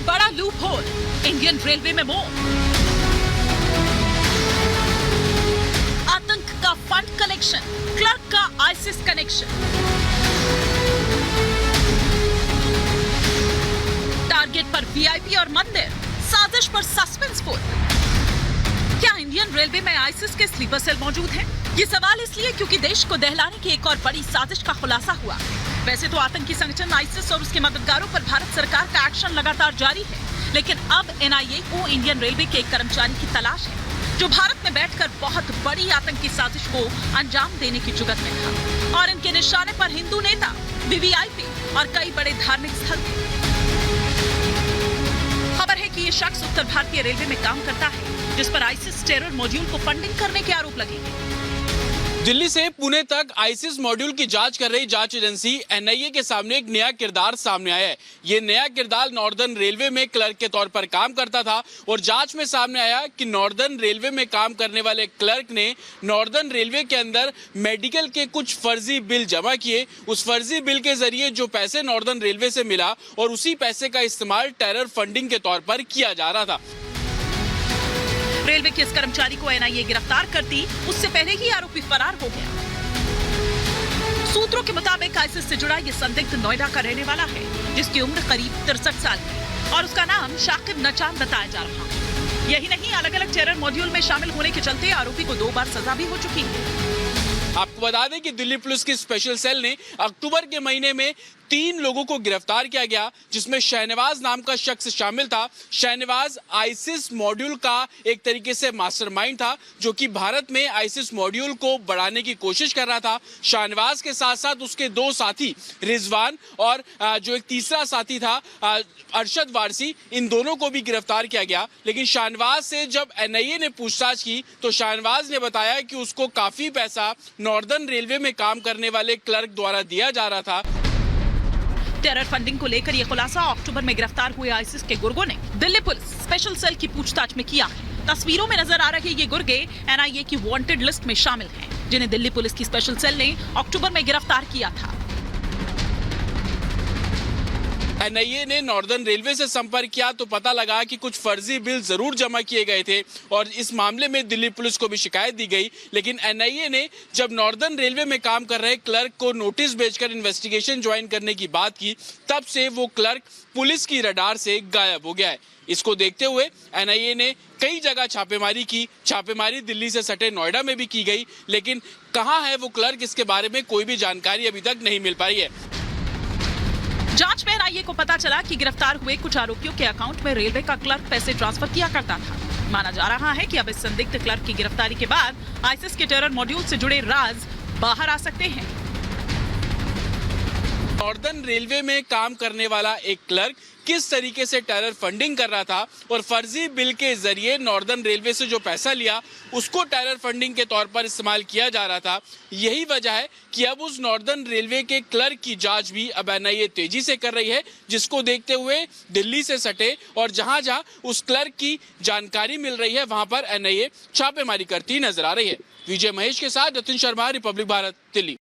बड़ा loop hole, Indian railway में मोह। आतंक का फंड कलेक्शन, क्लर्क का आईसिस कनेक्शन। टारगेट पर वीआईपी और मंदिर, साजिश पर सस्पेंसफुल। क्या इंडियन रेलवे में आईसिस के स्लीपर सेल मौजूद हैं? ये सवाल इसलिए क्योंकि देश को दहलाने की एक और बड़ी साजिश का खुलासा हुआ। वैसे तो आतंकी संगठन आईसिस और उसके मददगारों पर भारत सरकार का एक्शन लगातार जारी है, लेकिन अब एनआईए को इंडियन रेलवे के एक कर्मचारी की तलाश है जो भारत में बैठकर बहुत बड़ी आतंकी साजिश को अंजाम देने की जुगत में था। और इनके निशाने पर हिंदू नेता, वीवीआईपी और कई बड़े धार्मिक स्थल थे। खबर है कि ये शख्स उत्तर भारतीय रेलवे में काम करता है, जिस पर आईसिस टेरर मॉड्यूल को फंडिंग करने के आरोप लगे। दिल्ली से पुणे तक आईसिस मॉड्यूल की जांच कर रही जांच एजेंसी एनआईए के सामने एक नया किरदार सामने आया है। ये नया किरदार नॉर्दर्न रेलवे में क्लर्क के तौर पर काम करता था और जांच में सामने आया कि नॉर्दर्न रेलवे में काम करने वाले क्लर्क ने नॉर्दर्न रेलवे के अंदर मेडिकल के कुछ फर्जी बिल जमा किए। उस फर्जी बिल के जरिए जो पैसे नॉर्दर्न रेलवे से मिला और उसी पैसे का इस्तेमाल टेरर फंडिंग के तौर पर किया जा रहा था। रेलवे के इस कर्मचारी को एनआईए गिरफ्तार करती उससे पहले ही आरोपी फरार हो गया। सूत्रों के मुताबिक आईसिस से जुड़ा ये संदिग्ध नोएडा का रहने वाला है, जिसकी उम्र करीब 63 साल है और उसका नाम शाकिब नचान बताया जा रहा है। यही नहीं, अलग अलग टेरर मॉड्यूल में शामिल होने के चलते आरोपी को 2 बार सजा भी हो चुकी है। आपको बता दें कि दिल्ली पुलिस की स्पेशल सेल ने अक्टूबर के महीने में 3 लोगों को गिरफ्तार किया गया, जिसमें शहनवाज नाम का शख्स शामिल था। शहनवाज आईसिस मॉड्यूल का एक तरीके से मास्टरमाइंड था, जो कि भारत में आईसिस मॉड्यूल को बढ़ाने की कोशिश कर रहा था। शहनवाज के साथ साथ उसके 2 साथी रिजवान और जो एक तीसरा साथी था अरशद वारसी, इन दोनों को भी गिरफ्तार किया गया। लेकिन शहनवाज से जब एनआईए ने पूछताछ की तो शहनवाज ने बताया कि उसको काफी पैसा नॉर्दर्न रेलवे में काम करने वाले क्लर्क द्वारा दिया जा रहा था। टेरर फंडिंग को लेकर यह खुलासा अक्टूबर में गिरफ्तार हुए आईसिस के गुर्गों ने दिल्ली पुलिस स्पेशल सेल की पूछताछ में किया है। तस्वीरों में नजर आ रहे ये गुर्गे एनआईए की वांटेड लिस्ट में शामिल हैं, जिन्हें दिल्ली पुलिस की स्पेशल सेल ने अक्टूबर में गिरफ्तार किया था। एनआईए ने नॉर्दर्न रेलवे से संपर्क किया तो पता लगा कि कुछ फर्जी बिल जरूर जमा किए गए थे और इस मामले में दिल्ली पुलिस को भी शिकायत दी गई। लेकिन एनआईए ने जब नॉर्दर्न रेलवे में काम कर रहे क्लर्क को नोटिस भेजकर इन्वेस्टिगेशन ज्वाइन करने की बात की, तब से वो क्लर्क पुलिस की रडार से गायब हो गया है। इसको देखते हुए एनआईए ने कई जगह छापेमारी की। छापेमारी दिल्ली से सटे नोएडा में भी की गई, लेकिन कहाँ है वो क्लर्क, इसके बारे में कोई भी जानकारी अभी तक नहीं मिल पाई है। जांच में एनआईए को पता चला कि गिरफ्तार हुए कुछ आरोपियों के अकाउंट में रेलवे का क्लर्क पैसे ट्रांसफर किया करता था। माना जा रहा है कि अब इस संदिग्ध क्लर्क की गिरफ्तारी के बाद आईसिस के टेरर मॉड्यूल से जुड़े राज बाहर आ सकते हैं। नॉर्दर्न रेलवे में काम करने वाला एक क्लर्क किस तरीके से टेरर फंडिंग कर रहा था और फर्जी बिल के जरिए नॉर्दर्न रेलवे से जो पैसा लिया उसको टेरर फंडिंग के तौर पर इस्तेमाल किया जा रहा था। यही वजह है कि अब उस नॉर्दर्न रेलवे के क्लर्क की जांच भी अब एनआईए तेजी से कर रही है, जिसको देखते हुए दिल्ली से सटे और जहां जहां उस क्लर्क की जानकारी मिल रही है वहां पर एनआईए छापेमारी करती नजर आ रही है। विजय महेश के साथ जतिन शर्मा, रिपब्लिक भारत, दिल्ली।